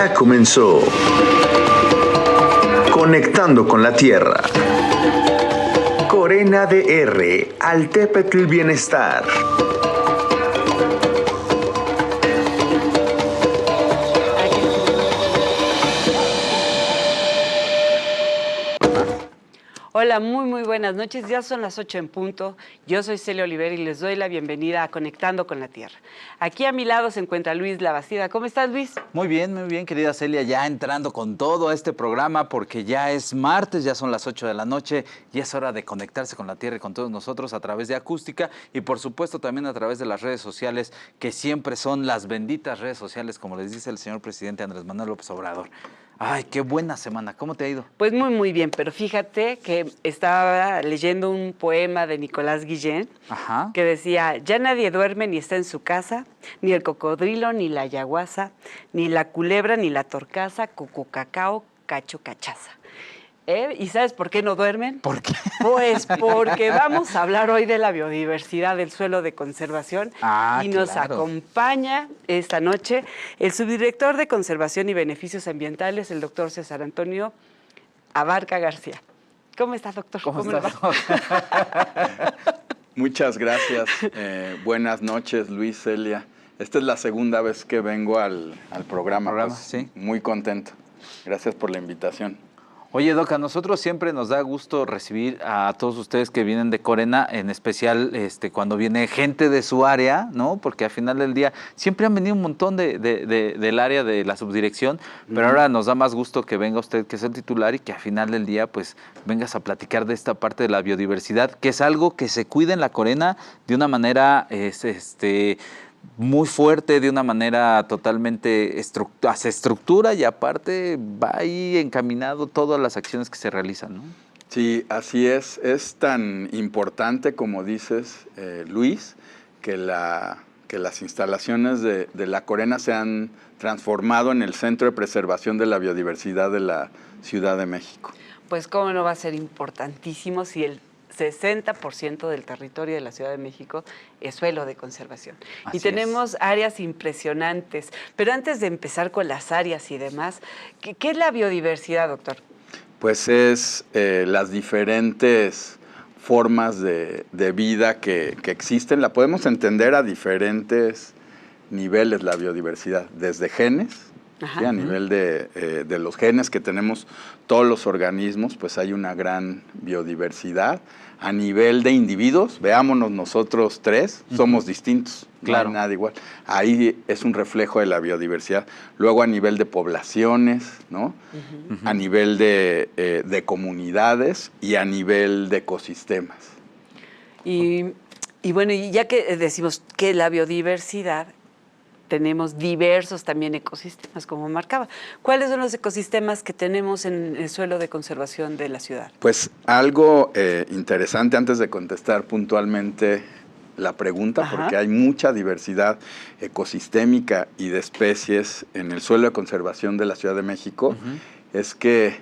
Ya comenzó Conectando con la Tierra. Corena de R, Altépetl Bienestar. Hola, muy buenas noches. Ya son las 8 en punto. Yo soy Celia Oliver y les doy la bienvenida a Conectando con la Tierra. Aquí a mi lado se encuentra Luis Labastida. ¿Cómo estás, Luis? Muy bien, querida Celia, ya entrando con todo a este programa porque ya es martes, ya son las 8 de la noche, y es hora de conectarse con la Tierra y con todos nosotros a través de Acústica y por supuesto también a través de las redes sociales, que siempre son las benditas redes sociales, como les dice el señor presidente Andrés Manuel López Obrador. Ay, qué buena semana. ¿Cómo te ha ido? Pues muy bien, pero fíjate que estaba leyendo un poema de Nicolás Guillén. Ajá. Que decía: ya nadie duerme ni está en su casa, ni el cocodrilo, ni la yaguasa, ni la culebra, ni la torcaza, cucucacao, cacho, cachaza. ¿Y sabes por qué no duermen? ¿Por qué? Pues porque vamos a hablar hoy de la biodiversidad del suelo de conservación. Y nos acompaña esta noche el subdirector de Conservación y Beneficios Ambientales, el doctor César Antonio Abarca García. ¿Cómo está, doctor? ¿Cómo le estás? va? Muchas gracias. Buenas noches, Luis, Celia. Esta es la segunda vez que vengo al programa. Pues, sí. Muy contento. Gracias por la invitación. Oye, Doc, a nosotros siempre nos da gusto recibir a todos ustedes que vienen de Corena, en especial cuando viene gente de su área, ¿no? Porque al final del día siempre han venido un montón del área de la subdirección, pero ahora nos da más gusto que venga usted, que es el titular, y que al final del día pues vengas a platicar de esta parte de la biodiversidad, que es algo que se cuida en la Corena de una manera muy fuerte, de una manera totalmente hace estructura, y aparte va ahí encaminado todas las acciones que se realizan, ¿no? Sí, así es. Es tan importante, como dices, Luis, que las instalaciones de la Corena se han transformado en el Centro de Preservación de la Biodiversidad de la Ciudad de México. Pues cómo no va a ser importantísimo si el 60% del territorio de la Ciudad de México es suelo de conservación. Así y tenemos áreas impresionantes. Pero antes de empezar con las áreas y demás, ¿qué es la biodiversidad, doctor? Pues es las diferentes formas de vida que existen. La podemos entender a diferentes niveles, la biodiversidad, desde genes. ¿Sí? A nivel de los genes que tenemos todos los organismos, pues hay una gran biodiversidad. A nivel de individuos, veámonos nosotros tres, somos distintos, claro. No hay nada igual. Ahí es un reflejo de la biodiversidad. Luego a nivel de poblaciones, ¿no? A nivel de comunidades y a nivel de ecosistemas. Y bueno, y ya que decimos que la biodiversidad, tenemos diversos también ecosistemas, como marcaba. ¿Cuáles son los ecosistemas que tenemos en el suelo de conservación de la ciudad? Pues algo interesante antes de contestar puntualmente la pregunta, porque hay mucha diversidad ecosistémica y de especies en el suelo de conservación de la Ciudad de México, es que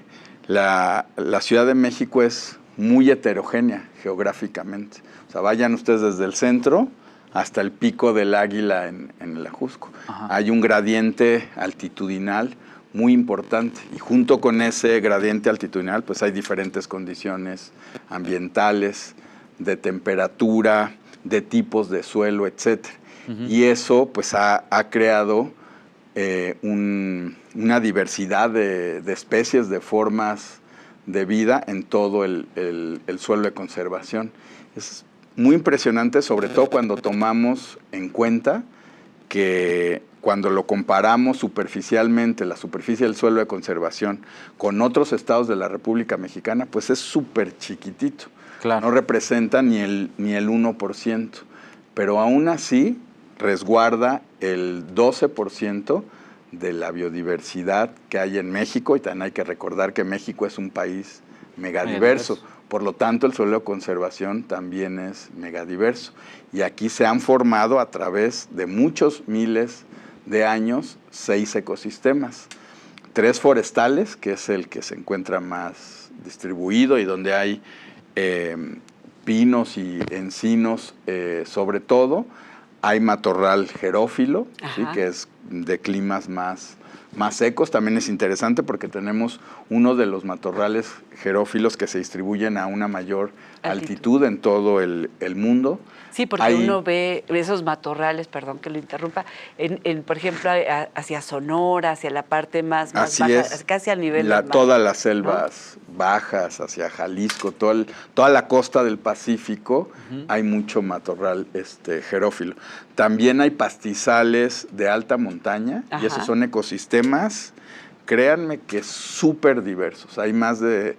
la Ciudad de México es muy heterogénea geográficamente. O sea, vayan ustedes desde el centro hasta el Pico del Águila en el Ajusco. Hay un gradiente altitudinal muy importante, y junto con ese gradiente altitudinal pues hay diferentes condiciones ambientales, de temperatura, de tipos de suelo, etc. Y eso pues ha creado una diversidad de especies, de formas de vida en todo el suelo de conservación. Es muy impresionante, sobre todo cuando tomamos en cuenta que cuando lo comparamos superficialmente, la superficie del suelo de conservación, con otros estados de la República Mexicana, pues es súper chiquitito. Claro. No representa ni el 1%, pero aún así resguarda el 12% de la biodiversidad que hay en México, y también hay que recordar que México es un país megadiverso. Por lo tanto, el suelo de conservación también es megadiverso. Y aquí se han formado a través de muchos miles de años 6 ecosistemas. 3 forestales, que es el que se encuentra más distribuido y donde hay pinos y encinos sobre todo. Hay matorral xerófilo, ¿sí? Que es de climas más más secos. También es interesante porque tenemos uno de los matorrales xerófilos que se distribuyen a una mayor altitud en todo el mundo. Sí, porque uno ve esos matorrales, perdón que lo interrumpa, por ejemplo, hacia Sonora, hacia la parte más baja, casi al nivel del mar. Todas las selvas bajas, hacia Jalisco, toda la costa del Pacífico, hay mucho matorral xerófilo. También hay pastizales de alta montaña, y esos son ecosistemas, créanme que súper diversos. Hay más de...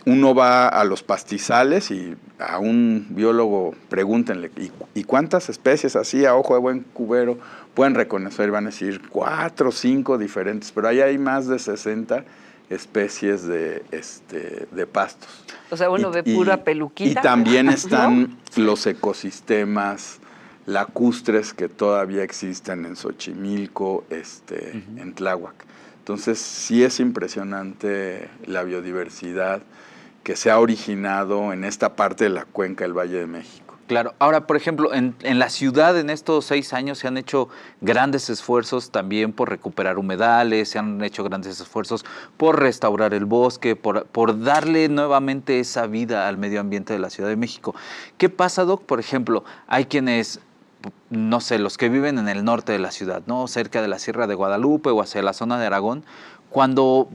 Uno va a los pastizales y a un biólogo pregúntenle, ¿y cuántas especies así a ojo de buen cubero pueden reconocer? Y van a decir 4 o 5 diferentes, pero ahí hay más de 60 especies de pastos. O sea, uno ve pura peluquita. Y también están los ecosistemas lacustres que todavía existen en Xochimilco, en Tláhuac. Entonces, sí es impresionante la biodiversidad que se ha originado en esta parte de la cuenca del Valle de México. Claro. Ahora, por ejemplo, en la ciudad en estos 6 años se han hecho grandes esfuerzos también por recuperar humedales, se han hecho grandes esfuerzos por restaurar el bosque, por darle nuevamente esa vida al medio ambiente de la Ciudad de México. ¿Qué pasa, Doc? Por ejemplo, hay quienes... no sé, los que viven en el norte de la ciudad, ¿no? Cerca de la Sierra de Guadalupe o hacia la zona de Aragón, cuando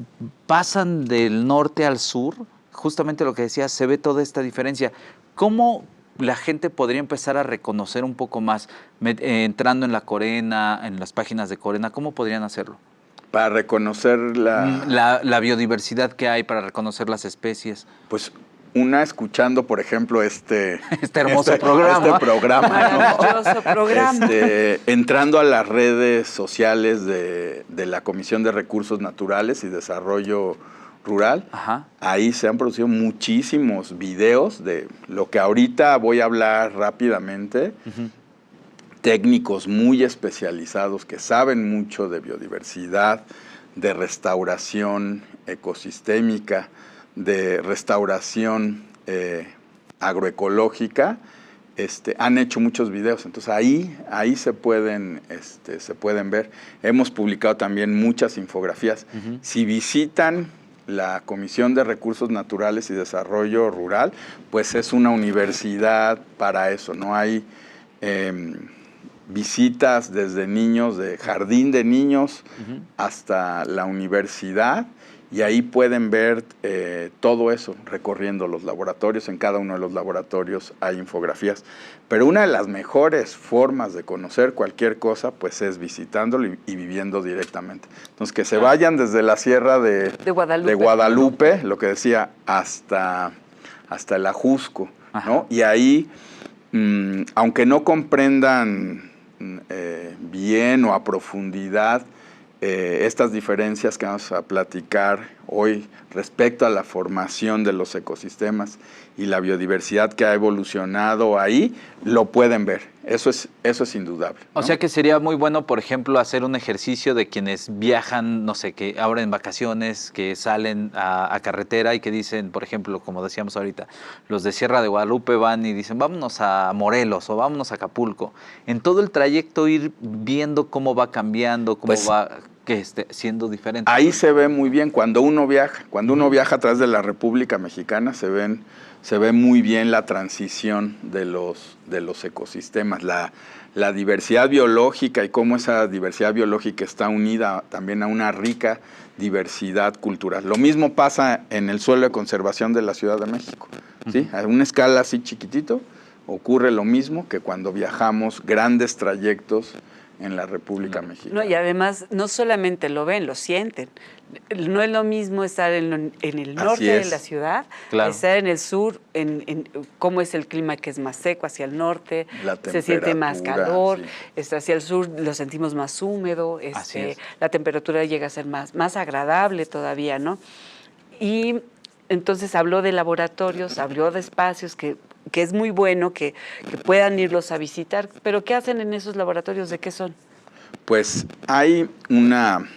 pasan del norte al sur, justamente lo que decías, se ve toda esta diferencia. ¿Cómo la gente podría empezar a reconocer un poco más, entrando en la Corena, en las páginas de Corena? ¿Cómo podrían hacerlo? Para reconocer la biodiversidad que hay, para reconocer las especies. Pues escuchando, por ejemplo, este hermoso programa. Este programa, maravilloso programa. Entrando a las redes sociales de la Comisión de Recursos Naturales y Desarrollo Rural, ahí se han producido muchísimos videos de lo que ahorita voy a hablar rápidamente. Técnicos muy especializados que saben mucho de biodiversidad, de restauración ecosistémica, de restauración agroecológica, han hecho muchos videos. Entonces ahí se pueden ver. Hemos publicado también muchas infografías. Si visitan la Comisión de Recursos Naturales y Desarrollo Rural, pues es una universidad para eso, ¿no? Hay visitas desde niños, de jardín de niños hasta la universidad, y ahí pueden ver todo eso, recorriendo los laboratorios. En cada uno de los laboratorios hay infografías. Pero una de las mejores formas de conocer cualquier cosa, pues es visitándolo y viviendo directamente. Entonces, que se vayan desde la Sierra de Guadalupe, lo que decía, hasta el Ajusco, ¿no? Y ahí, aunque no comprendan bien o a profundidad estas diferencias que vamos a platicar hoy respecto a la formación de los ecosistemas y la biodiversidad que ha evolucionado ahí, lo pueden ver. Eso es indudable, ¿no? O sea que sería muy bueno, por ejemplo, hacer un ejercicio de quienes viajan, no sé, que ahora en vacaciones, que salen a carretera y que dicen, por ejemplo, como decíamos ahorita, los de Sierra de Guadalupe van y dicen, vámonos a Morelos o vámonos a Acapulco. En todo el trayecto ir viendo cómo va cambiando, cómo va siendo diferente. Ahí se ve muy bien cuando uno viaja a través de la República Mexicana, se ve muy bien la transición de los ecosistemas, la diversidad biológica y cómo esa diversidad biológica está unida también a una rica diversidad cultural. Lo mismo pasa en el suelo de conservación de la Ciudad de México, ¿sí? A una escala así chiquitito ocurre lo mismo que cuando viajamos grandes trayectos en la República Mexicana. No, y además no solamente lo ven, lo sienten. No es lo mismo estar en el norte de la ciudad, estar en el sur, en cómo es el clima, que es más seco hacia el norte, se siente más calor, hacia el sur lo sentimos más húmedo, la temperatura llega a ser más agradable todavía, ¿no? Y entonces habló de laboratorios, habló de espacios que es muy bueno que puedan irlos a visitar, pero ¿qué hacen en esos laboratorios? ¿De qué son? Pues hay una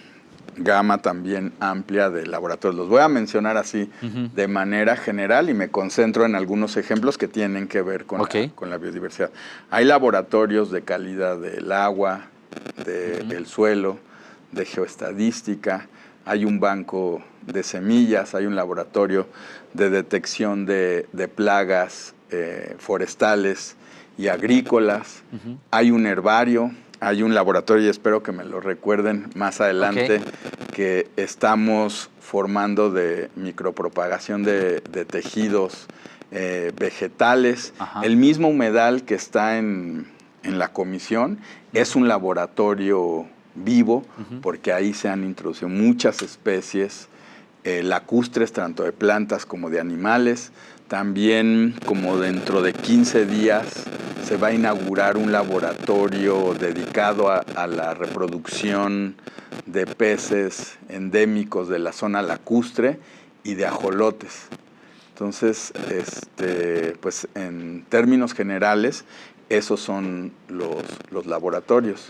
gama también amplia de laboratorios. Los voy a mencionar así de manera general y me concentro en algunos ejemplos que tienen que ver con la biodiversidad. Hay laboratorios de calidad del agua, del suelo, de geoestadística, hay un banco de semillas, hay un laboratorio de detección de plagas forestales y agrícolas, hay un herbario, hay un laboratorio, y espero que me lo recuerden más adelante, que estamos formando de micropropagación de tejidos vegetales. El mismo humedal que está en la comisión es un laboratorio vivo, porque ahí se han introducido muchas especies lacustres, tanto de plantas como de animales. También, como dentro de 15 días, se va a inaugurar un laboratorio dedicado a la reproducción de peces endémicos de la zona lacustre y de ajolotes. Entonces, pues en términos generales, esos son los laboratorios.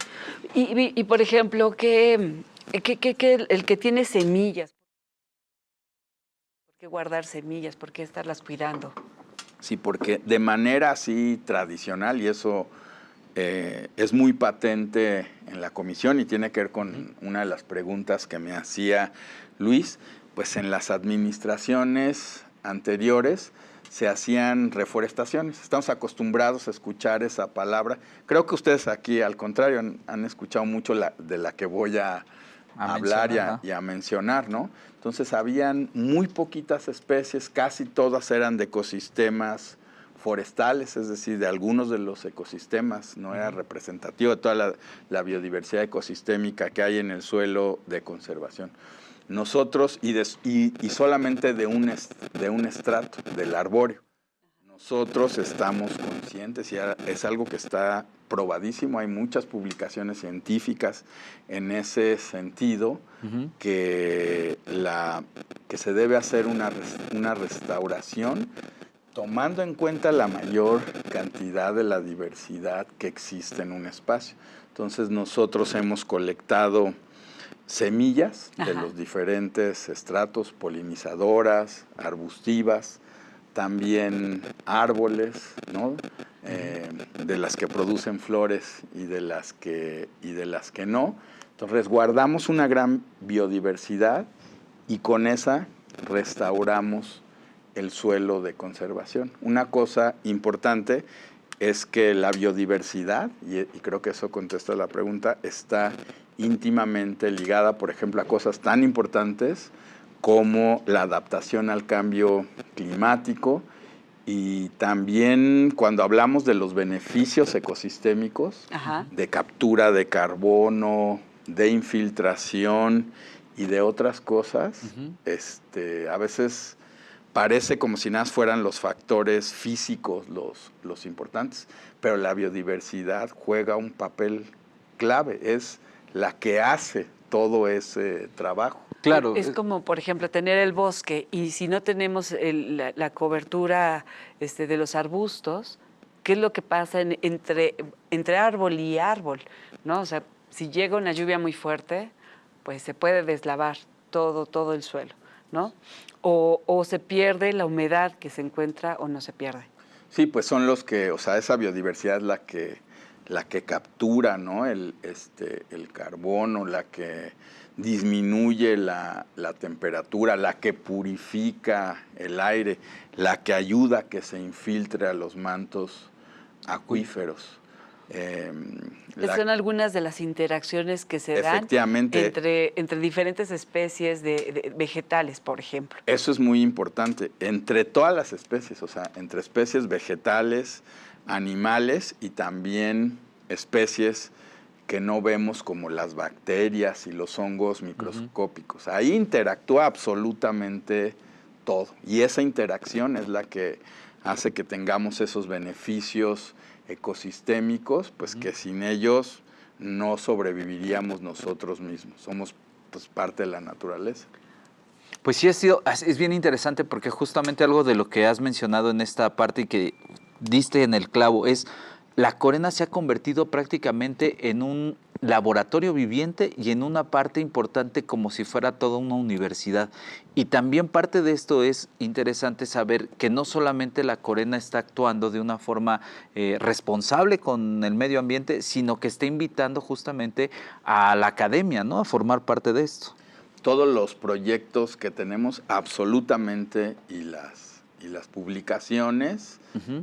Y por ejemplo, el que tiene semillas, ¿por qué guardar semillas? ¿Por qué estarlas cuidando? Sí, porque de manera así tradicional, y eso es muy patente en la comisión y tiene que ver con una de las preguntas que me hacía Luis, pues en las administraciones anteriores se hacían reforestaciones. Estamos acostumbrados a escuchar esa palabra. Creo que ustedes aquí, al contrario, han escuchado mucho de la que voy a hablar y a mencionar, ¿no? Entonces, habían muy poquitas especies, casi todas eran de ecosistemas forestales, es decir, de algunos de los ecosistemas, no era representativo de toda la biodiversidad ecosistémica que hay en el suelo de conservación. Nosotros, y solamente de un estrato, del arbóreo. Nosotros estamos conscientes, y es algo que está probadísimo, hay muchas publicaciones científicas en ese sentido, que se debe hacer una restauración tomando en cuenta la mayor cantidad de la diversidad que existe en un espacio. Entonces, nosotros hemos colectado semillas de los diferentes estratos, polinizadoras, arbustivas, también árboles, ¿no? De las que producen flores y de las que no. Entonces, resguardamos una gran biodiversidad y con esa restauramos el suelo de conservación. Una cosa importante es que la biodiversidad, y creo que eso contesta la pregunta, está íntimamente ligada, por ejemplo, a cosas tan importantes como la adaptación al cambio climático, y también cuando hablamos de los beneficios ecosistémicos, de captura de carbono, de infiltración y de otras cosas, a veces parece como si nada fueran los factores físicos los importantes, pero la biodiversidad juega un papel clave, es la que hace todo ese trabajo. Claro. Es como, por ejemplo, tener el bosque, y si no tenemos la cobertura de los arbustos, ¿qué es lo que pasa entre árbol y árbol? ¿No? O sea, si llega una lluvia muy fuerte, pues se puede deslavar todo el suelo, ¿no? O se pierde la humedad que se encuentra o no se pierde. Sí, pues son los que, o sea, esa biodiversidad es la que captura, ¿no? el carbono, la que disminuye la temperatura, la que purifica el aire, la que ayuda a que se infiltre a los mantos acuíferos. Son algunas de las interacciones que se dan entre diferentes especies de vegetales, por ejemplo. Eso es muy importante, entre todas las especies, o sea, entre especies vegetales, animales y también especies que no vemos, como las bacterias y los hongos microscópicos. Ahí interactúa absolutamente todo, y esa interacción es la que hace que tengamos esos beneficios ecosistémicos, pues que sin ellos no sobreviviríamos nosotros mismos. Somos pues parte de la naturaleza. Pues sí, es bien interesante, porque justamente algo de lo que has mencionado en esta parte y que diste en el clavo es: la Corena se ha convertido prácticamente en un laboratorio viviente y en una parte importante como si fuera toda una universidad. Y también parte de esto es interesante saber que no solamente la Corena está actuando de una forma responsable con el medio ambiente, sino que está invitando justamente a la academia, ¿no?, a formar parte de esto. Todos los proyectos que tenemos absolutamente y las publicaciones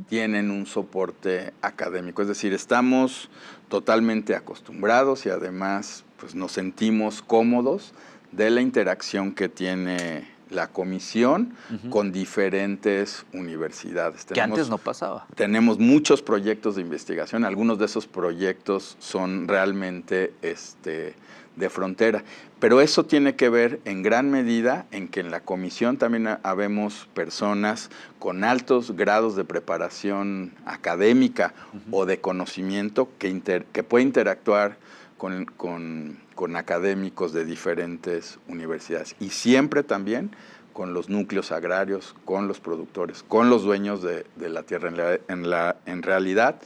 tienen un soporte académico, es decir, estamos totalmente acostumbrados y además pues, nos sentimos cómodos de la interacción que tiene la comisión con diferentes universidades. Que antes no pasaba. Tenemos muchos proyectos de investigación, algunos de esos proyectos son realmente de frontera, pero eso tiene que ver en gran medida en que en la comisión también habemos personas con altos grados de preparación académica o de conocimiento que puede interactuar con académicos de diferentes universidades y siempre también con los núcleos agrarios, con los productores, con los dueños de la tierra. En realidad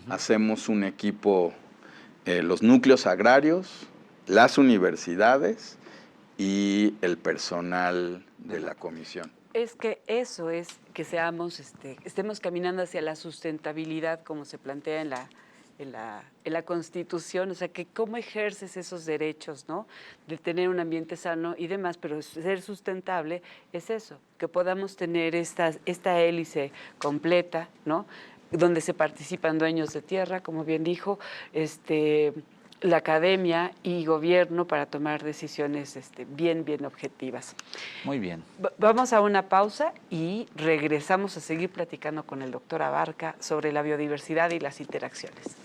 hacemos un equipo, los núcleos agrarios, las universidades y el personal de la comisión. Es que eso es que estemos caminando hacia la sustentabilidad como se plantea en la Constitución, o sea, que cómo ejerces esos derechos, ¿no?, de tener un ambiente sano y demás, pero ser sustentable es eso, que podamos tener esta hélice completa, ¿no?, donde se participan dueños de tierra, como bien dijo, la academia y gobierno para tomar decisiones bien objetivas. Muy bien. Vamos a una pausa y regresamos a seguir platicando con el doctor Abarca sobre la biodiversidad y las interacciones.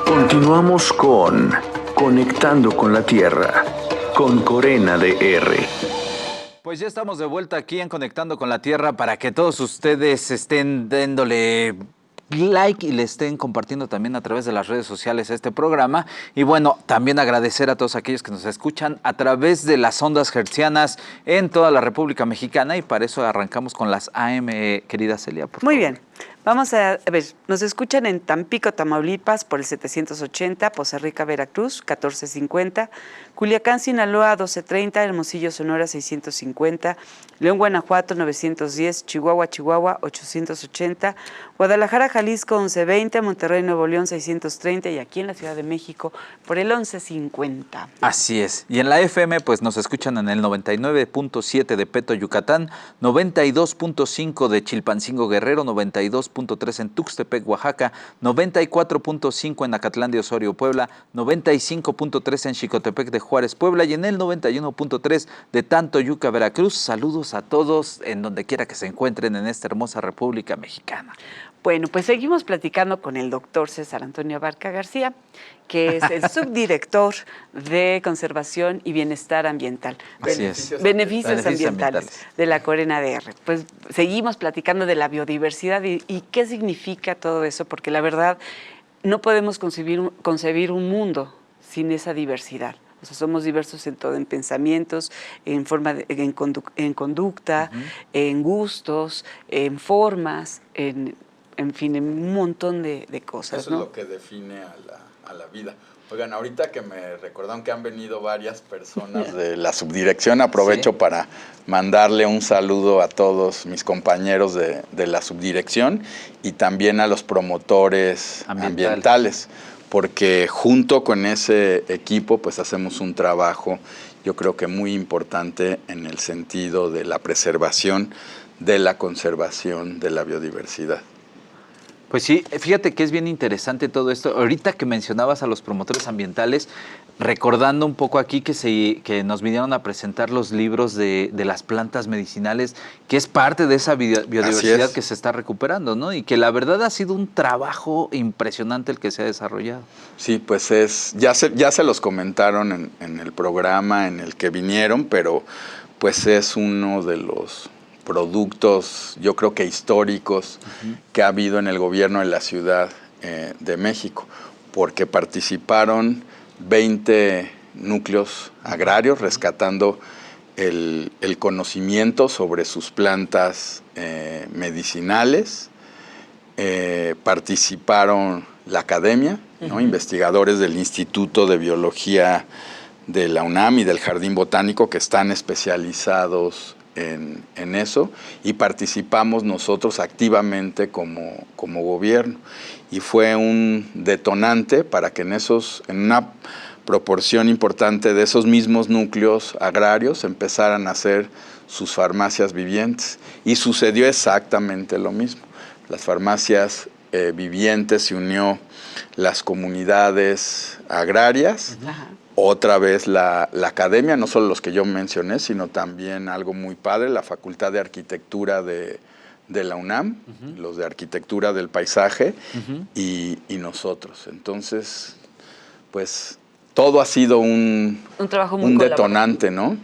Continuamos con Conectando con la Tierra, con Corena DR. Pues ya estamos de vuelta aquí en Conectando con la Tierra para que todos ustedes estén dándole like y le estén compartiendo también a través de las redes sociales este programa. Y bueno, también agradecer a todos aquellos que nos escuchan a través de las ondas hertzianas en toda la República Mexicana y para eso arrancamos con las AM, querida Celia, por favor. Muy bien. Vamos a ver, nos escuchan en Tampico, Tamaulipas, por el 780, Poza Rica, Veracruz, 1450, Culiacán, Sinaloa, 1230, Hermosillo, Sonora, 650, León, Guanajuato, 910, Chihuahua, 880, Guadalajara, Jalisco, 1120, Monterrey, Nuevo León, 630 y aquí en la Ciudad de México, por el 1150. Así es. Y en la FM, pues nos escuchan en el 99.7 de Peto, Yucatán, 92.5 de Chilpancingo, Guerrero, 92.3 en Tuxtepec, Oaxaca, 94.5 en Acatlán de Osorio, Puebla, 95.3 en Xicotepec de Juárez, Puebla y en el 91.3 de Tantoyuca, Veracruz. Saludos a todos en donde quiera que se encuentren en esta hermosa República Mexicana. Bueno, pues seguimos platicando con el doctor César Antonio Abarca García, que es el subdirector de Conservación y Bienestar Ambiental. Beneficios ambientales de la Corena DR. Pues seguimos platicando de la biodiversidad y qué significa todo eso, porque la verdad no podemos concebir un mundo sin esa diversidad. O sea, somos diversos en todo, en pensamientos, en conducta, en gustos, en formas, en fin, en un montón de cosas. Eso, ¿no?, es lo que define a la vida. Oigan, ahorita que me recordaron que han venido varias personas de la subdirección, aprovecho para mandarle un saludo a todos mis compañeros de la subdirección y también a los promotores ambientales, porque junto con ese equipo pues hacemos un trabajo, yo creo que muy importante en el sentido de la preservación, de la conservación de la biodiversidad. Pues sí, fíjate que es bien interesante todo esto. Ahorita que mencionabas a los promotores ambientales, recordando un poco aquí que nos vinieron a presentar los libros de las plantas medicinales, que es parte de esa biodiversidad que se está recuperando, ¿no? Y que la verdad ha sido un trabajo impresionante el que se ha desarrollado. Sí, pues ya se los comentaron en el programa en el que vinieron, pero pues es uno de los productos, yo creo que históricos, que ha habido en el gobierno de la Ciudad de México, porque participaron 20 núcleos agrarios rescatando el conocimiento sobre sus plantas medicinales, participaron la academia, ¿no? Investigadores del Instituto de Biología de la UNAM y del Jardín Botánico que están especializados en eso, y participamos nosotros activamente como gobierno. Y fue un detonante para que en una proporción importante de esos mismos núcleos agrarios empezaran a hacer sus farmacias vivientes. Y sucedió exactamente lo mismo. Las farmacias vivientes se unió las comunidades agrarias, otra vez la academia, no solo los que yo mencioné, sino también algo muy padre, la Facultad de Arquitectura de la UNAM, los de Arquitectura del Paisaje y nosotros. Entonces, pues todo ha sido un trabajo muy detonante, ¿no?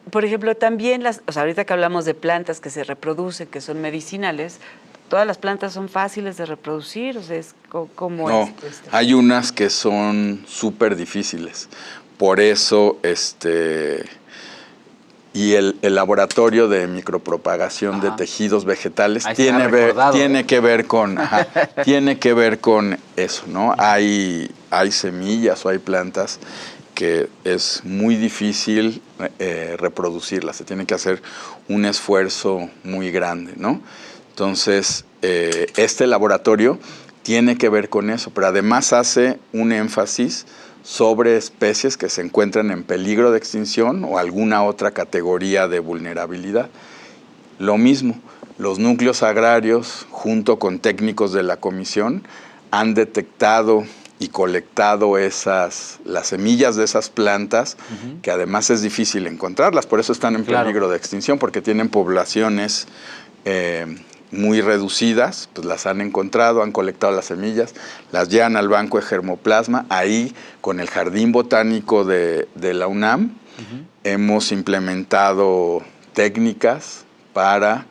Por ejemplo, también ahorita que hablamos de plantas que se reproducen, que son medicinales, ¿todas las plantas son fáciles de reproducir? O sea, ¿cómo no, es? Hay unas que son súper difíciles. Por eso, y el laboratorio de micropropagación de tejidos vegetales tiene que ver con eso, ¿no? Hay semillas o hay plantas que es muy difícil reproducirlas. Se tiene que hacer un esfuerzo muy grande, ¿no? Entonces, este laboratorio tiene que ver con eso, pero además hace un énfasis sobre especies que se encuentran en peligro de extinción o alguna otra categoría de vulnerabilidad. Lo mismo, los núcleos agrarios, junto con técnicos de la comisión, han detectado y colectado las semillas de esas plantas, que además es difícil encontrarlas, por eso están en peligro de extinción, porque tienen poblaciones muy reducidas, pues las han encontrado, han colectado las semillas, las llevan al banco de germoplasma. Ahí, con el Jardín Botánico de la UNAM, hemos implementado técnicas para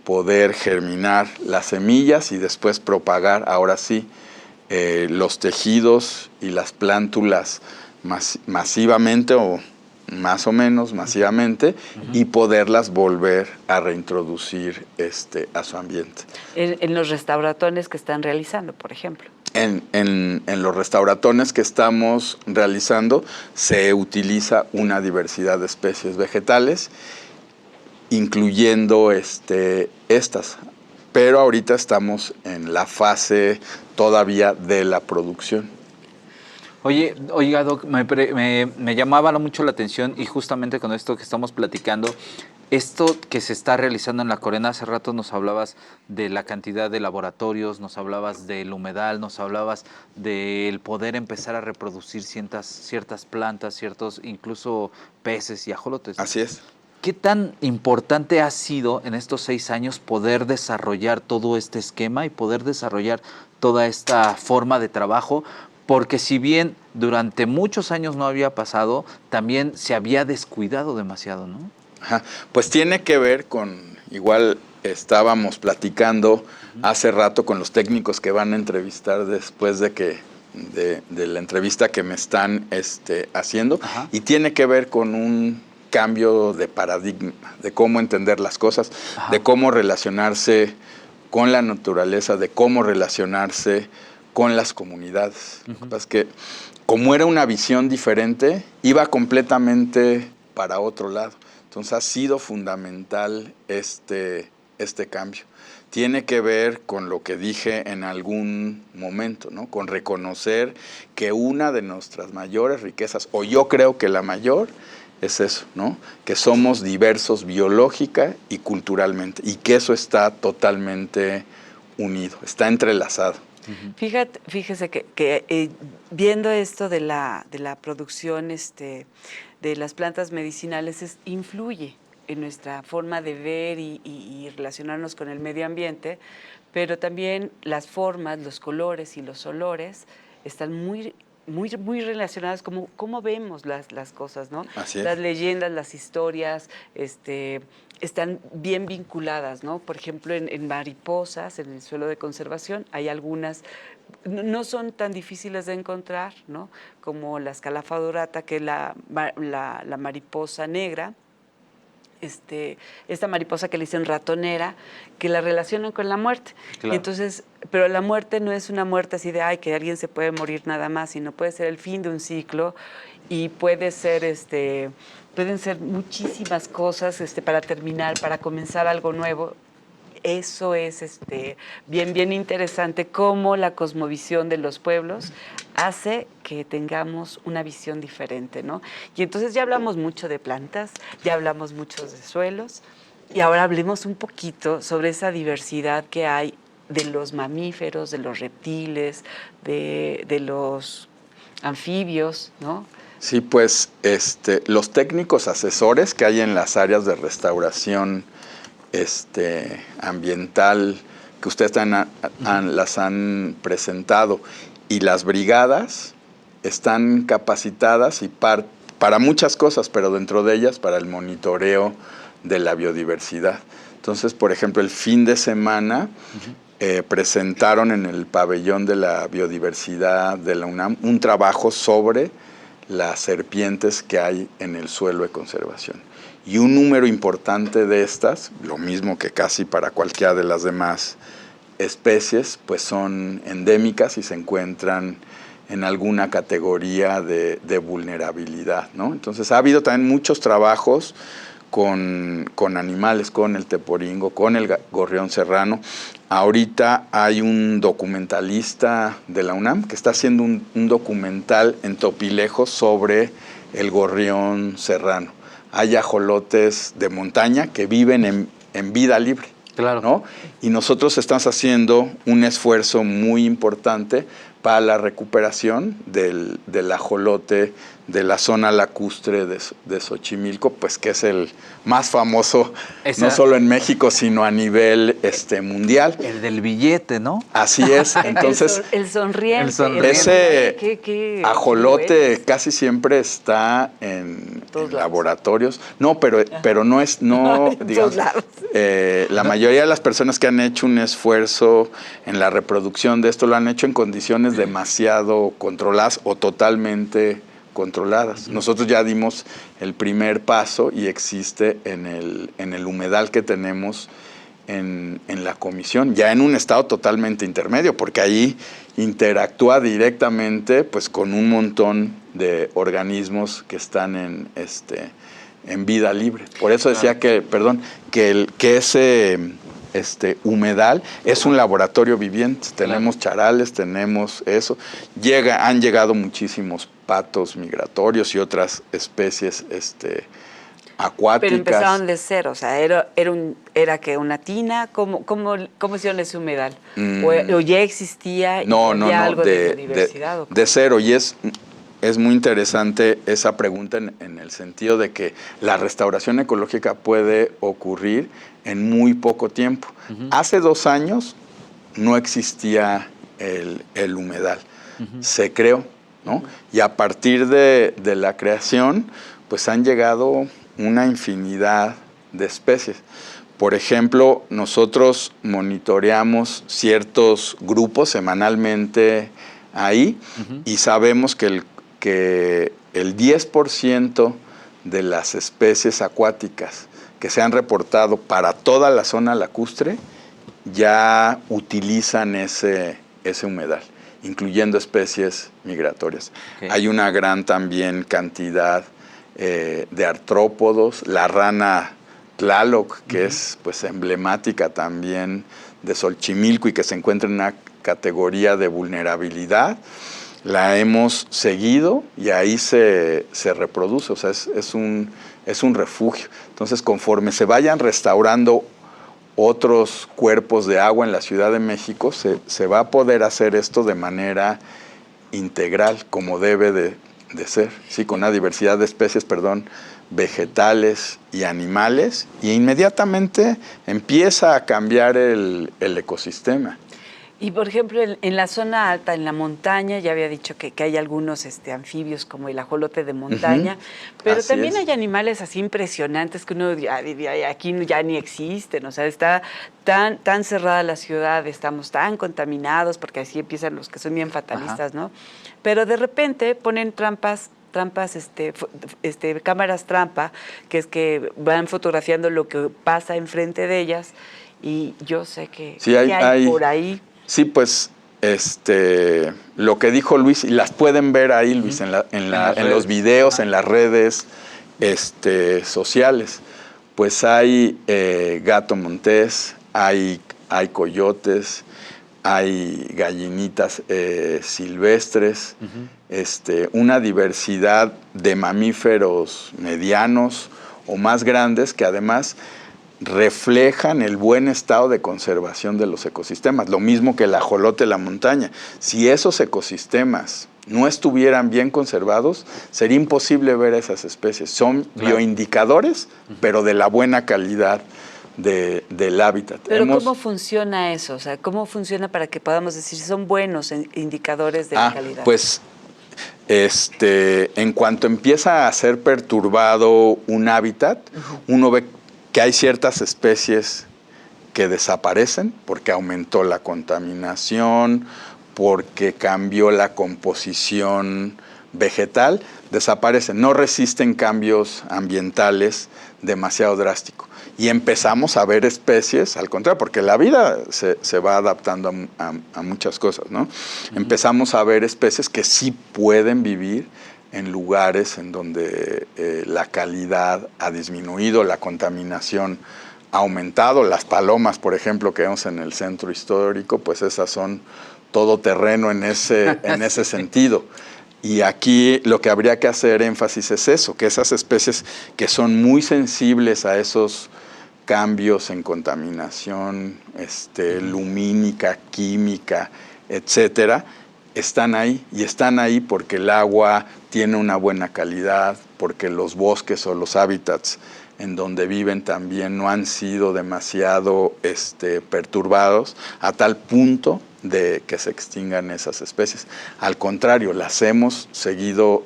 poder germinar las semillas y después propagar, ahora sí, los tejidos y las plántulas masivamente o más o menos masivamente, y poderlas volver a reintroducir a su ambiente. En los restauratones que están realizando, por ejemplo. En los restauratones que estamos realizando se utiliza una diversidad de especies vegetales, incluyendo estas. Pero ahorita estamos en la fase todavía de la producción. Oiga, Doc, me llamaba mucho la atención, y justamente con esto que estamos platicando, esto que se está realizando en la Corena, hace rato nos hablabas de la cantidad de laboratorios, nos hablabas del humedal, nos hablabas del poder empezar a reproducir ciertas plantas, ciertos incluso peces y ajolotes. Así es. ¿Qué tan importante ha sido en estos 6 años poder desarrollar todo este esquema y poder desarrollar toda esta forma de trabajo? Porque si bien durante muchos años no había pasado, también se había descuidado demasiado, ¿no? Ajá. Pues tiene que ver igual estábamos platicando hace rato con los técnicos que van a entrevistar después de la entrevista que me están haciendo, y tiene que ver con un cambio de paradigma, de cómo entender las cosas, de cómo relacionarse con la naturaleza, de cómo relacionarse con las comunidades. Lo que pasa es que, como era una visión diferente, iba completamente para otro lado. Entonces ha sido fundamental este cambio. Tiene que ver con lo que dije en algún momento, ¿no? Con reconocer que una de nuestras mayores riquezas, o yo creo que la mayor, es eso, ¿no? Que somos diversos biológica y culturalmente, y que eso está totalmente unido, está entrelazado. Fíjese que viendo esto de la producción de las plantas medicinales, influye en nuestra forma de ver y relacionarnos con el medio ambiente, pero también las formas, los colores y los olores están muy relacionadas, cómo vemos las cosas, ¿no? Así es. Las leyendas, las historias, están bien vinculadas, ¿no? Por ejemplo, en mariposas, en el suelo de conservación, hay algunas, no son tan difíciles de encontrar, ¿no? Como la Scalapha dorata, que es la mariposa negra, esta mariposa que le dicen ratonera, que la relacionan con la muerte. Claro. Entonces, pero la muerte no es una muerte así de, ay, que alguien se puede morir nada más, sino puede ser el fin de un ciclo y puede ser, pueden ser muchísimas cosas para terminar, para comenzar algo nuevo. Eso es bien interesante, cómo la cosmovisión de los pueblos hace que tengamos una visión diferente, ¿no? Y entonces ya hablamos mucho de plantas, ya hablamos mucho de suelos, y ahora hablemos un poquito sobre esa diversidad que hay de los mamíferos, de los reptiles, de los anfibios, ¿no? Sí, pues los técnicos asesores que hay en las áreas de restauración ambiental que ustedes las han presentado, y las brigadas están capacitadas y para muchas cosas, pero dentro de ellas para el monitoreo de la biodiversidad. Entonces, por ejemplo, el fin de semana presentaron en el pabellón de la biodiversidad de la UNAM un trabajo sobre las serpientes que hay en el suelo de conservación. Y un número importante de estas, lo mismo que casi para cualquiera de las demás especies, pues son endémicas y se encuentran en alguna categoría de vulnerabilidad, ¿no? Entonces ha habido también muchos trabajos con animales, con el teporingo, con el gorrión serrano. Ahorita hay un documentalista de la UNAM que está haciendo un documental en Topilejo sobre el gorrión serrano. Hay ajolotes de montaña que viven en vida libre, claro, ¿no? Y nosotros estamos haciendo un esfuerzo muy importante para la recuperación del ajolote de la zona lacustre de Xochimilco, pues que es el más famoso, no solo en México, sino a nivel mundial. El del billete, ¿no? Así es. Entonces, el sonriente. Ese ajolote casi siempre está en laboratorios. No, pero no es, digamos, la mayoría de las personas que han hecho un esfuerzo en la reproducción de esto lo han hecho en condiciones demasiado controladas o totalmente controladas. Nosotros ya dimos el primer paso y existe en el humedal que tenemos en la comisión, ya en un estado totalmente intermedio, porque ahí interactúa directamente pues con un montón de organismos que están en vida libre. Por eso decía que ese humedal es un laboratorio viviente. Tenemos charales, tenemos eso. Han llegado muchísimos patos migratorios y otras especies acuáticas. Pero empezaron de cero, o sea, era que una tina, ¿cómo hicieron ese humedal? ¿O ya existía algo de biodiversidad? De cero, y es muy interesante esa pregunta en el sentido de que la restauración ecológica puede ocurrir en muy poco tiempo. Hace 2 años no existía el humedal, se creó, ¿no? Y a partir de la creación, pues han llegado una infinidad de especies. Por ejemplo, nosotros monitoreamos ciertos grupos semanalmente ahí y sabemos que el 10% de las especies acuáticas que se han reportado para toda la zona lacustre ya utilizan ese humedal, incluyendo especies migratorias. Okay. Hay una gran también cantidad de artrópodos, la rana Tlaloc, que es pues emblemática también de Xochimilco y que se encuentra en una categoría de vulnerabilidad. La hemos seguido y ahí se reproduce, o sea, es un refugio. Entonces, conforme se vayan restaurando otros cuerpos de agua en la Ciudad de México, se va a poder hacer esto de manera integral, como debe de ser, sí, con una diversidad de especies, vegetales y animales, y inmediatamente empieza a cambiar el ecosistema. Y por ejemplo, en la zona alta, en la montaña, ya había dicho que hay algunos anfibios como el ajolote de montaña, pero así también es. hay animales así impresionantes que uno diría, aquí ya ni existen, o sea, está tan cerrada la ciudad, estamos tan contaminados, porque así empiezan los que son bien fatalistas, ¿no? Pero de repente ponen cámaras trampa, que es que van fotografiando lo que pasa enfrente de ellas, y yo sé que Sí, hay por ahí. Sí, pues lo que dijo Luis, y las pueden ver ahí, Luis, en los videos, en las redes sociales. Pues hay gato montés, hay coyotes, hay gallinitas silvestres, una diversidad de mamíferos medianos o más grandes que además reflejan el buen estado de conservación de los ecosistemas, lo mismo que el ajolote de la montaña. Si esos ecosistemas no estuvieran bien conservados, sería imposible ver esas especies. Son bioindicadores, pero de la buena calidad del hábitat. Pero ¿cómo funciona eso? O sea, ¿cómo funciona para que podamos decir si son buenos indicadores de la calidad? Pues en cuanto empieza a ser perturbado un hábitat, uno ve que hay ciertas especies que desaparecen porque aumentó la contaminación, porque cambió la composición vegetal, desaparecen, no resisten cambios ambientales demasiado drásticos. Y empezamos a ver especies, al contrario, porque la vida se va adaptando a muchas cosas, ¿no? Empezamos a ver especies que sí pueden vivir en lugares en donde la calidad ha disminuido, la contaminación ha aumentado. Las palomas, por ejemplo, que vemos en el centro histórico, pues esas son todoterreno en ese sentido. Y aquí lo que habría que hacer énfasis es eso, que esas especies que son muy sensibles a esos cambios en contaminación lumínica, química, etcétera, están ahí, y están ahí porque el agua tiene una buena calidad, porque los bosques o los hábitats en donde viven también no han sido demasiado perturbados a tal punto de que se extingan esas especies. Al contrario, las hemos seguido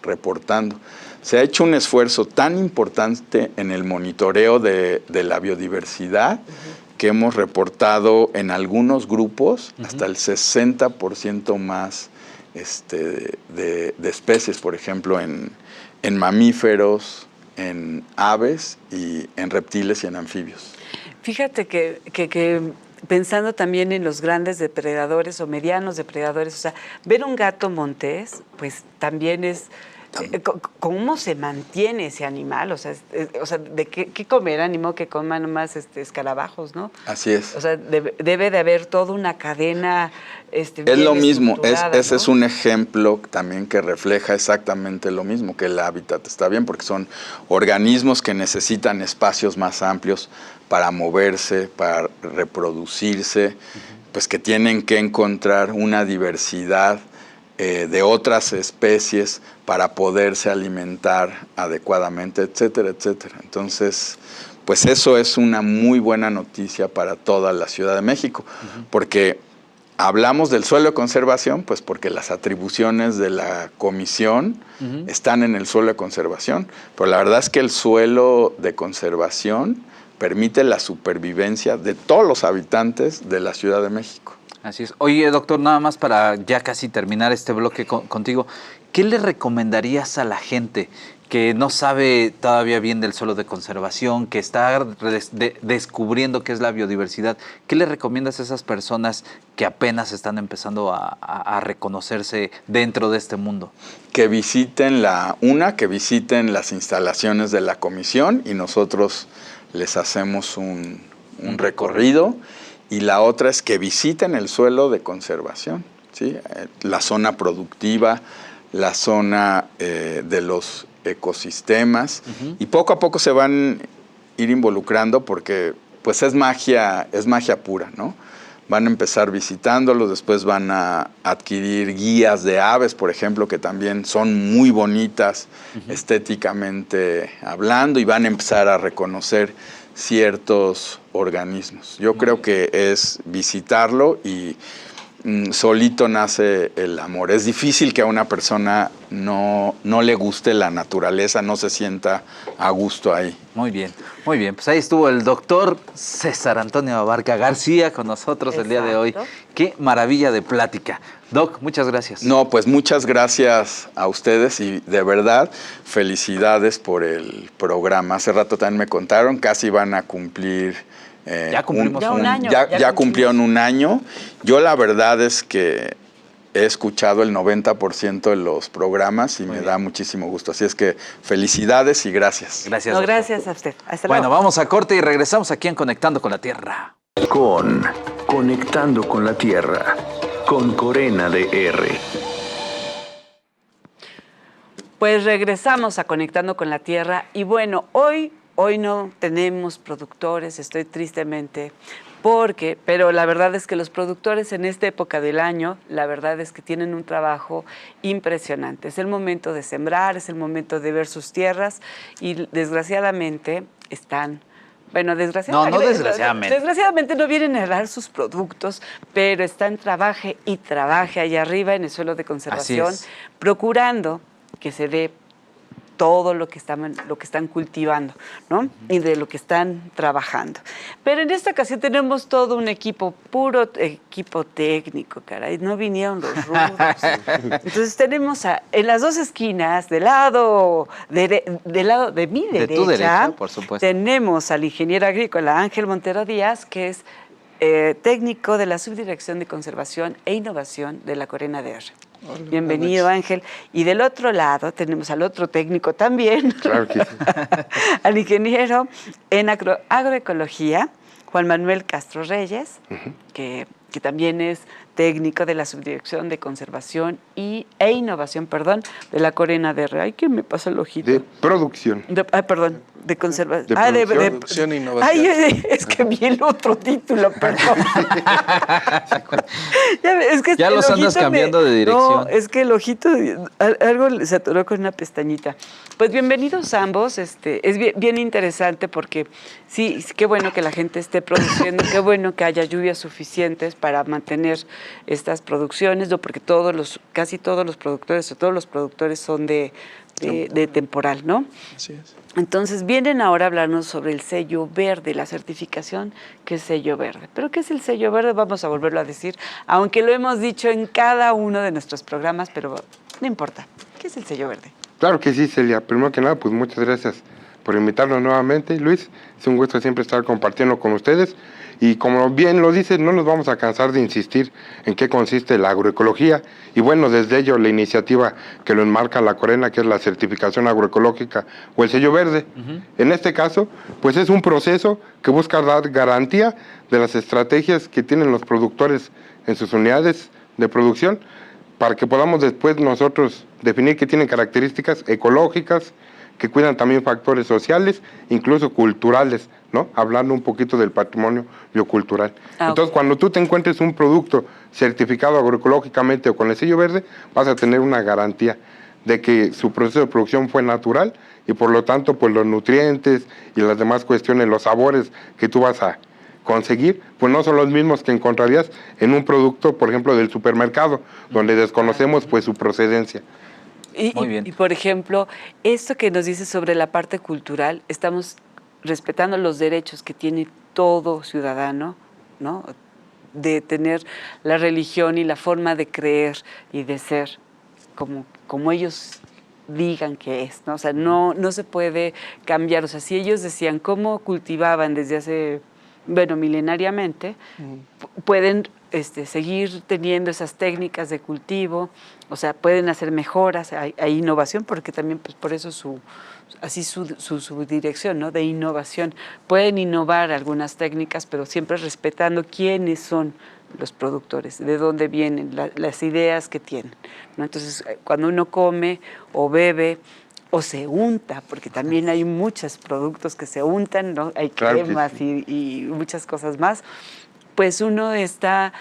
reportando. Se ha hecho un esfuerzo tan importante en el monitoreo de la biodiversidad que hemos reportado en algunos grupos hasta el 60% más de especies, por ejemplo, en mamíferos, en aves, y en reptiles y en anfibios. Fíjate que pensando también en los grandes depredadores o medianos depredadores, o sea, ver un gato montés, pues también es... ¿Cómo se mantiene ese animal? O sea, ¿de qué comer? Ánimo que coman nomás escarabajos, ¿no? Así es. O sea, debe de haber toda una cadena es bien lo mismo, ese ¿no? es un ejemplo también que refleja exactamente lo mismo, que el hábitat está bien, porque son organismos que necesitan espacios más amplios para moverse, para reproducirse, pues que tienen que encontrar una diversidad de otras especies para poderse alimentar adecuadamente, etcétera, etcétera. Entonces, pues eso es una muy buena noticia para toda la Ciudad de México, porque hablamos del suelo de conservación, pues porque las atribuciones de la comisión están en el suelo de conservación, pero la verdad es que el suelo de conservación permite la supervivencia de todos los habitantes de la Ciudad de México. Así es. Oye, doctor, nada más para ya casi terminar este bloque contigo, ¿qué le recomendarías a la gente que no sabe todavía bien del suelo de conservación, que está descubriendo qué es la biodiversidad? ¿Qué le recomiendas a esas personas que apenas están empezando a reconocerse dentro de este mundo? Que visiten que visiten las instalaciones de la comisión y nosotros les hacemos un recorrido. Y la otra es que visiten el suelo de conservación, ¿sí? La zona productiva, la zona de los ecosistemas, y poco a poco se van a ir involucrando porque pues es magia pura, ¿no? Van a empezar visitándolos, después van a adquirir guías de aves, por ejemplo, que también son muy bonitas estéticamente hablando, y van a empezar a reconocer ciertos organismos. Yo creo que es visitarlo y solito nace el amor. Es difícil que a una persona no le guste la naturaleza, no se sienta a gusto ahí. Muy bien, muy bien. Pues ahí estuvo el doctor César Antonio Abarca García con nosotros el día de hoy. Qué maravilla de plática. Doc, muchas gracias. No, pues muchas gracias a ustedes y de verdad felicidades por el programa. Hace rato también me contaron, casi van a cumplir... ya cumplimos un año. Ya cumplieron un año. Yo la verdad es que he escuchado el 90% de los programas y me da muchísimo gusto. Así es que felicidades y gracias. Gracias. No, gracias a usted. Hasta bueno, luego. vamos a corte y regresamos aquí en Conectando con la Tierra. Conectando con la Tierra, con Corena de R. Pues regresamos a Conectando con la Tierra y bueno, hoy no tenemos productores, estoy tristemente pero la verdad es que los productores en esta época del año, la verdad es que tienen un trabajo impresionante. Es el momento de sembrar, es el momento de ver sus tierras y desgraciadamente están... Bueno, desgraciadamente no vienen a dar sus productos, pero están trabaje y trabaje allá arriba en el suelo de conservación, procurando que se dé todo lo que están cultivando, ¿no? Y de lo que están trabajando. Pero en esta ocasión tenemos todo un equipo, puro equipo técnico, caray, no vinieron los rudos. Entonces tenemos en las dos esquinas, del lado de mi derecha, de tu derecha, por supuesto, tenemos al ingeniero agrícola Ángel Montero Díaz, que es técnico de la Subdirección de Conservación e Innovación de la Corena de R. Bienvenido, Ángel. Y del otro lado tenemos al otro técnico también, claro que sí. al ingeniero en agroecología, Juan Manuel Castro Reyes, que también es técnico de la Subdirección de Conservación e Innovación, de la Corena de R. Ay, ¿qué me pasa el ojito? De producción. De conservación. De producción e innovación. Ay, es que vi el otro título, perdón. Ya los andas cambiando de dirección. No, es que el ojito, algo se atoró con una pestañita. Pues bienvenidos ambos. Es bien interesante porque sí, qué bueno que la gente esté produciendo, qué bueno que haya lluvias suficientes para mantener estas producciones, ¿no? Porque casi todos los productores son de temporal, ¿no? Así es. Entonces vienen ahora a hablarnos sobre el sello verde, la certificación que es sello verde. ¿Pero qué es el sello verde? Vamos a volverlo a decir, aunque lo hemos dicho en cada uno de nuestros programas, pero no importa. ¿Qué es el sello verde? Claro que sí, Celia. Primero que nada, pues muchas gracias por invitarnos nuevamente, Luis. Es un gusto siempre estar compartiendo con ustedes. Y como bien lo dice, no nos vamos a cansar de insistir en qué consiste la agroecología. Y bueno, desde ello la iniciativa que lo enmarca la Corena, que es la certificación agroecológica o el sello verde. En este caso, pues es un proceso que busca dar garantía de las estrategias que tienen los productores en sus unidades de producción, para que podamos después nosotros definir que tienen características ecológicas, que cuidan también factores sociales, incluso culturales, ¿no? Hablando un poquito del patrimonio biocultural. Entonces, cuando tú te encuentres un producto certificado agroecológicamente o con el sello verde, vas a tener una garantía de que su proceso de producción fue natural y por lo tanto, pues los nutrientes y las demás cuestiones, los sabores que tú vas a conseguir, pues no son los mismos que encontrarías en un producto, por ejemplo, del supermercado, donde desconocemos pues su procedencia. Muy bien. Y por ejemplo, esto que nos dice sobre la parte cultural, estamos respetando los derechos que tiene todo ciudadano, ¿no? De tener la religión y la forma de creer y de ser como ellos digan que es, ¿no? O sea, no se puede cambiar. O sea, si ellos decían cómo cultivaban desde hace, milenariamente, pueden seguir teniendo esas técnicas de cultivo, o sea, pueden hacer mejoras, hay innovación, porque también pues por eso su dirección, ¿no? De innovación. Pueden innovar algunas técnicas, pero siempre respetando quiénes son los productores, de dónde vienen, las ideas que tienen, ¿no? Entonces, cuando uno come o bebe o se unta, porque también hay muchos productos que se untan, ¿no? Hay cremas y muchas cosas más, pues uno está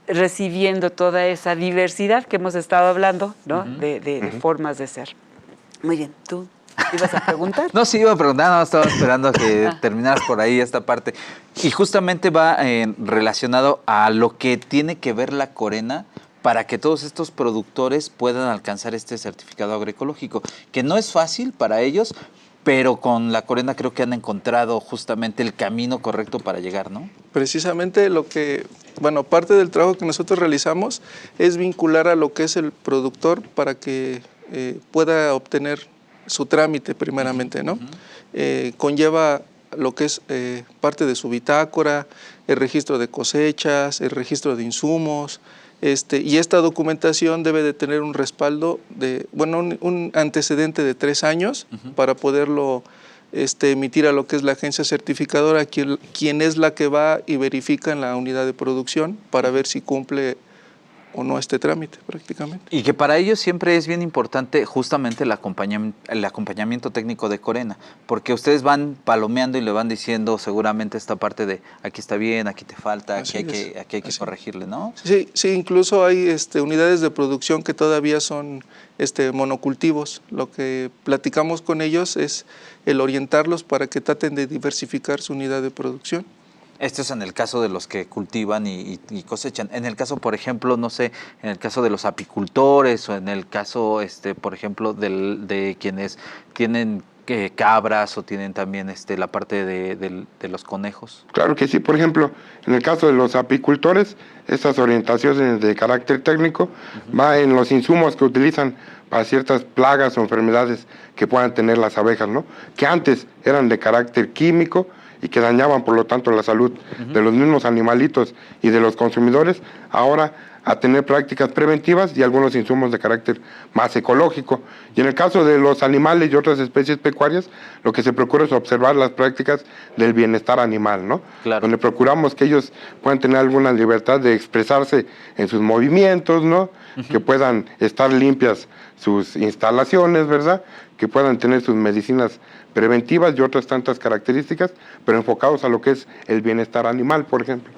recibiendo toda esa diversidad que hemos estado hablando, ¿no? De formas de ser. Muy bien, ¿tú? ¿Ibas a preguntar? No, sí, iba a preguntar, no, estaba esperando que terminaras por ahí esta parte. Y justamente va relacionado a lo que tiene que ver la Corena para que todos estos productores puedan alcanzar este certificado agroecológico, que no es fácil para ellos, pero con la Corena creo que han encontrado justamente el camino correcto para llegar, ¿no? Precisamente parte del trabajo que nosotros realizamos es vincular a lo que es el productor para que pueda obtener su trámite primeramente, ¿no? Conlleva lo que es parte de su bitácora, el registro de cosechas, el registro de insumos, y esta documentación debe de tener un respaldo un antecedente de 3 años para poderlo emitir a lo que es la agencia certificadora, quien es la que va y verifica en la unidad de producción para ver si cumple o no este trámite prácticamente. Y que para ellos siempre es bien importante justamente el acompañamiento técnico de Corena, porque ustedes van palomeando y le van diciendo seguramente esta parte de aquí está bien, aquí te falta, aquí hay que corregirle, ¿no? Sí, incluso hay unidades de producción que todavía son monocultivos. Lo que platicamos con ellos es el orientarlos para que traten de diversificar su unidad de producción. Esto es en el caso de los que cultivan y cosechan. En el caso, por ejemplo, no sé, en el caso de los apicultores o en el caso, por ejemplo, de quienes tienen cabras o tienen también la parte de los conejos. Claro que sí. Por ejemplo, en el caso de los apicultores, estas orientaciones de carácter técnico va en los insumos que utilizan para ciertas plagas o enfermedades que puedan tener las abejas, ¿no? Que antes eran de carácter químico y que dañaban, por lo tanto, la salud de los mismos animalitos y de los consumidores, ahora a tener prácticas preventivas y algunos insumos de carácter más ecológico. Y en el caso de los animales y otras especies pecuarias, lo que se procura es observar las prácticas del bienestar animal, ¿no? Claro. Donde procuramos que ellos puedan tener alguna libertad de expresarse en sus movimientos, ¿no? Que puedan estar limpias sus instalaciones, ¿verdad? Que puedan tener sus medicinas preventivas y otras tantas características, pero enfocados a lo que es el bienestar animal, por ejemplo.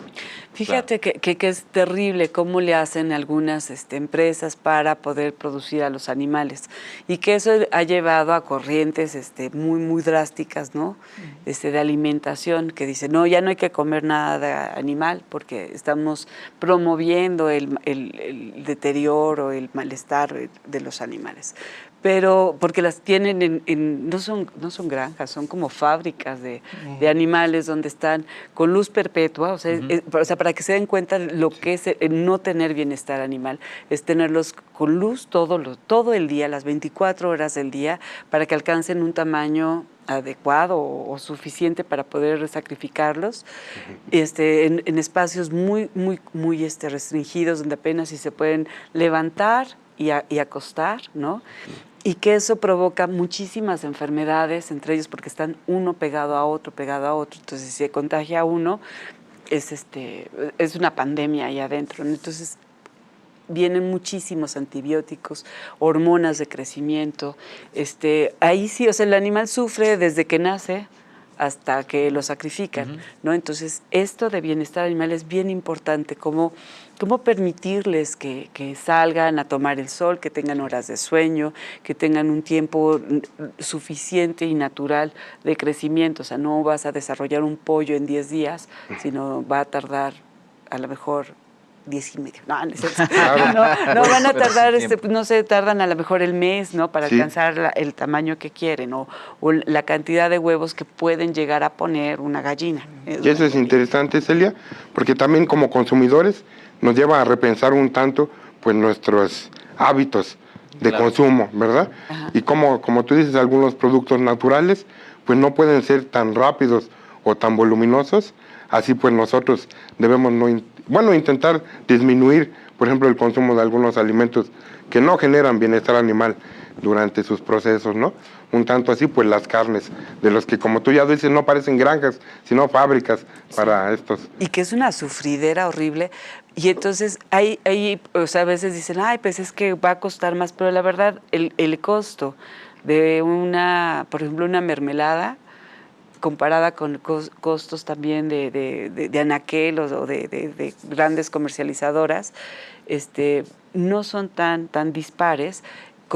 Fíjate que es terrible cómo le hacen algunas empresas para poder producir a los animales y que eso ha llevado a corrientes muy, muy drásticas, ¿no? De alimentación, que dicen, no, ya no hay que comer nada de animal porque estamos promoviendo el deterioro, el malestar de los animales. Pero porque las tienen no son granjas, son como fábricas de animales donde están con luz perpetua, o sea, para que se den cuenta lo que es no tener bienestar animal, es tenerlos con luz todo el día, las 24 horas del día, para que alcancen un tamaño adecuado o suficiente para poder sacrificarlos, en espacios muy, muy, muy restringidos, donde apenas si se pueden levantar y acostar, ¿no? Y que eso provoca muchísimas enfermedades, entre ellos porque están uno pegado a otro. Entonces, si se contagia a uno, es una pandemia ahí adentro, ¿no? Entonces, vienen muchísimos antibióticos, hormonas de crecimiento. Ahí sí, o sea, el animal sufre desde que nace hasta que lo sacrifican, ¿no? Entonces, esto de bienestar animal es bien importante, cómo permitirles que salgan a tomar el sol, que tengan horas de sueño, que tengan un tiempo suficiente y natural de crecimiento. O sea, no vas a desarrollar un pollo en 10 días, sino va a tardar a lo mejor 10 y medio. No van a tardar, no sé, tardan a lo mejor el mes, ¿no? Para alcanzar el tamaño que quieren o la cantidad de huevos que pueden llegar a poner una gallina. Y eso es interesante, Celia, porque también como consumidores nos lleva a repensar un tanto pues nuestros hábitos de consumo, ¿verdad? Ajá. Y como tú dices, algunos productos naturales pues no pueden ser tan rápidos o tan voluminosos, así pues nosotros debemos intentar disminuir, por ejemplo, el consumo de algunos alimentos que no generan bienestar animal durante sus procesos, ¿no? Un tanto así, pues las carnes, de los que, como tú ya dices, no parecen granjas, sino fábricas para estos. Y que es una sufridera horrible. Y entonces, o sea, a veces dicen, ay, pues es que va a costar más, pero la verdad, el costo de por ejemplo, una mermelada, comparada con costos también de anaquel o de grandes comercializadoras, no son tan dispares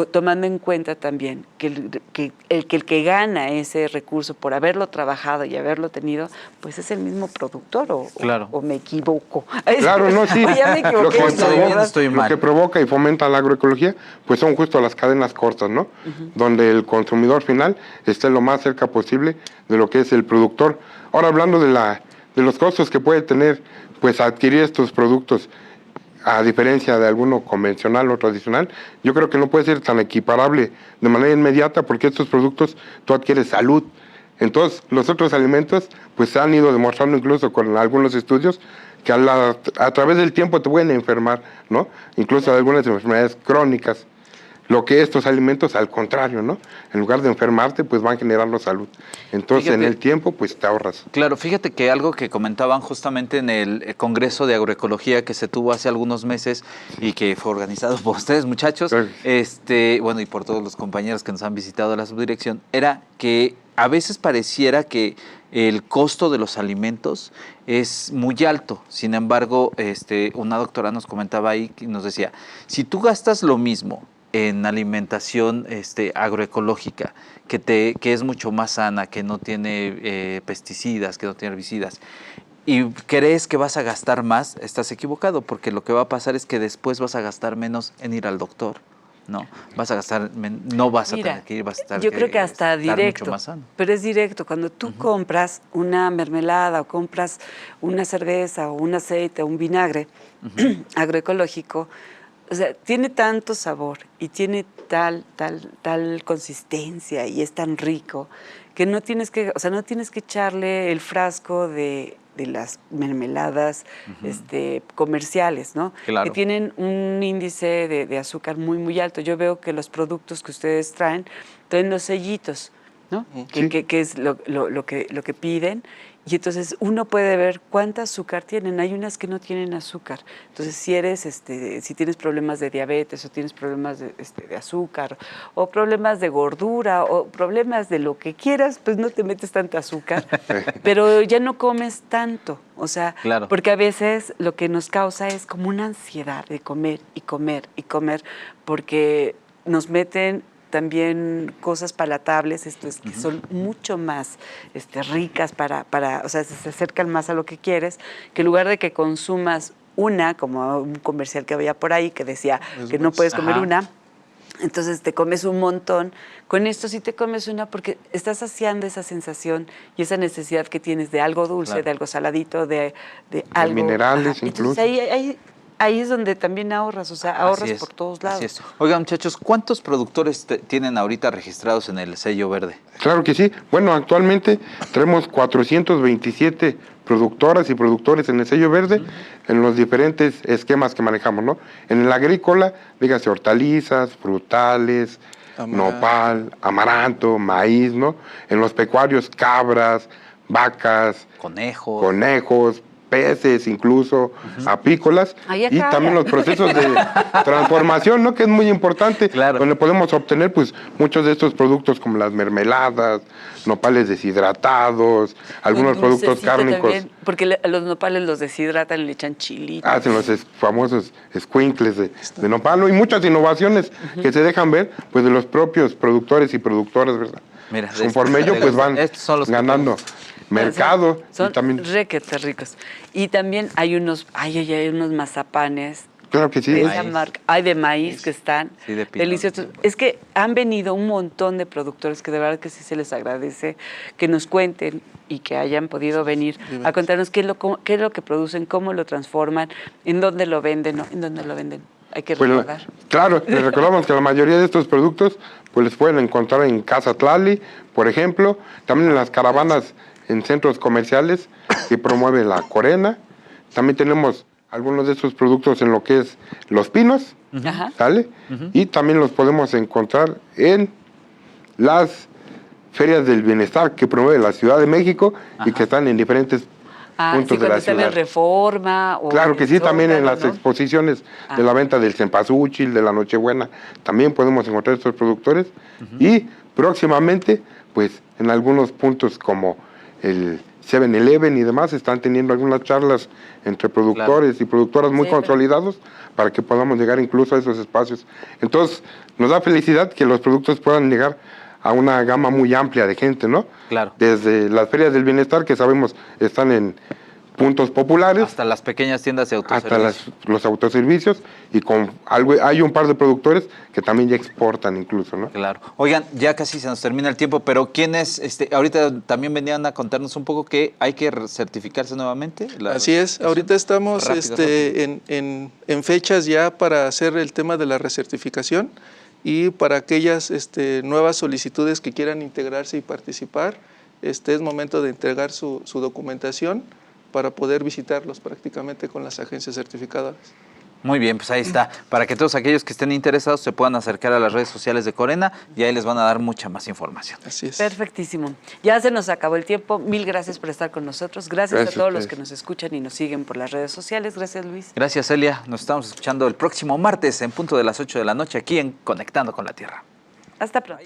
tomando en cuenta también que el que gana ese recurso por haberlo trabajado y haberlo tenido, pues es el mismo productor, o me equivoco. Claro, no, sí. Ya me equivoqué. Lo que provoca y fomenta la agroecología, pues son justo las cadenas cortas, ¿no? Donde el consumidor final esté lo más cerca posible de lo que es el productor. Ahora, hablando de los costos que puede tener, pues adquirir estos productos, a diferencia de alguno convencional o tradicional, yo creo que no puede ser tan equiparable de manera inmediata, porque estos productos tú adquieres salud. Entonces, los otros alimentos, pues se han ido demostrando incluso con algunos estudios que a través del tiempo te pueden enfermar, ¿no? Incluso algunas enfermedades crónicas. Lo que estos alimentos, al contrario, ¿no? En lugar de enfermarte, pues van generando salud. Entonces, en el tiempo, pues te ahorras. Claro, fíjate que algo que comentaban justamente en el Congreso de Agroecología que se tuvo hace algunos meses y que fue organizado por ustedes, muchachos, bueno, y por todos los compañeros que nos han visitado a la subdirección, era que a veces pareciera que el costo de los alimentos es muy alto. Sin embargo, una doctora nos comentaba ahí y nos decía, si tú gastas lo mismo en alimentación agroecológica, que es mucho más sana, que no tiene pesticidas, que no tiene herbicidas, y crees que vas a gastar más, estás equivocado, porque lo que va a pasar es que después vas a gastar menos en ir al doctor, ¿no? Vas a gastar, no vas a tener que ir, vas a estar, yo creo que hasta directo, mucho más sano. Pero es directo. Cuando tú compras una mermelada o compras una cerveza o un aceite o un vinagre agroecológico, o sea, tiene tanto sabor y tiene tal consistencia y es tan rico que no tienes que echarle el frasco de las mermeladas comerciales, ¿no? Claro. Que tienen un índice de azúcar muy, muy alto. Yo veo que los productos que ustedes traen los sellitos, ¿no? Sí. Que es lo que piden. Y entonces uno puede ver cuánta azúcar tienen. Hay unas que no tienen azúcar. Entonces, si tienes problemas de diabetes o tienes problemas de azúcar o problemas de gordura o problemas de lo que quieras, pues no te metes tanta azúcar, pero ya no comes tanto. O sea, claro. Porque a veces lo que nos causa es como una ansiedad de comer y comer y comer, porque nos meten también cosas palatables, que son mucho más ricas o sea, se acercan más a lo que quieres, que en lugar de que consumas una, como un comercial que había por ahí que decía que no puedes comer una, entonces te comes un montón. Con esto sí te comes una porque estás saciando esa sensación y esa necesidad que tienes de algo dulce, claro, de algo saladito, de algo. Minerales incluso. Entonces ahí es donde también ahorras, o sea, ahorras por todos lados. Así es. Oigan, muchachos, ¿cuántos productores tienen ahorita registrados en el sello verde? Claro que sí. Bueno, actualmente tenemos 427 productoras y productores en el sello verde, en los diferentes esquemas que manejamos, ¿no? En el agrícola, dígase hortalizas, frutales, nopal, amaranto, maíz, ¿no? En los pecuarios, cabras, vacas, conejos, peces incluso, apícolas, y también los procesos de transformación, ¿no? Que es muy importante, claro, donde podemos obtener pues muchos de estos productos como las mermeladas, nopales deshidratados, algunos productos cárnicos. También, porque los nopales los deshidratan, le echan chilito. Hacen los famosos squinkles de nopal, y muchas innovaciones que se dejan ver pues de los propios productores y productoras, ¿verdad? Mira, conforme ellos pues van ganando mercado. Son y también requete ricos. Y también hay unos mazapanes. Claro que sí. De esa marca. Hay de maíz que están deliciosos. Es que han venido un montón de productores que de verdad que sí se les agradece que nos cuenten y que hayan podido venir a contarnos qué es lo que producen, cómo lo transforman, en dónde lo venden, ¿no? En dónde lo venden. Hay que recordar. Claro, les recordamos que la mayoría de estos productos pues les pueden encontrar en Casa Tlali, por ejemplo, también en las caravanas en centros comerciales que promueve la Corena. También tenemos algunos de estos productos en lo que es Los Pinos, ¿sale? Y también los podemos encontrar en las ferias del bienestar que promueve la Ciudad de México y que están en diferentes puntos de la ciudad. Reforma. Claro que sí, también en las exposiciones de la venta del cempasúchil, de la Nochebuena, también podemos encontrar estos productores. Y próximamente, pues en algunos puntos como el 7-Eleven y demás están teniendo algunas charlas entre productores y productoras muy consolidados para que podamos llegar incluso a esos espacios. Entonces, nos da felicidad que los productos puedan llegar a una gama muy amplia de gente, ¿no? Claro. Desde las ferias del bienestar, que sabemos están en puntos populares. Hasta las pequeñas tiendas de autoservicio. Hasta los autoservicios, y con hay un par de productores que también ya exportan incluso, ¿no? Claro. Oigan, ya casi se nos termina el tiempo, pero ¿quiénes, ahorita también venían a contarnos un poco que hay que certificarse nuevamente? Así es, ahorita estamos en fechas ya para hacer el tema de la recertificación, y para aquellas nuevas solicitudes que quieran integrarse y participar, es momento de entregar su documentación para poder visitarlos prácticamente con las agencias certificadoras. Muy bien, pues ahí está. Para que todos aquellos que estén interesados se puedan acercar a las redes sociales de Corena y ahí les van a dar mucha más información. Así es. Perfectísimo. Ya se nos acabó el tiempo. Mil gracias por estar con nosotros. Gracias a todos los que nos escuchan y nos siguen por las redes sociales. Gracias, Luis. Gracias, Celia. Nos estamos escuchando el próximo martes en punto de las 8 de la noche aquí en Conectando con la Tierra. Hasta pronto.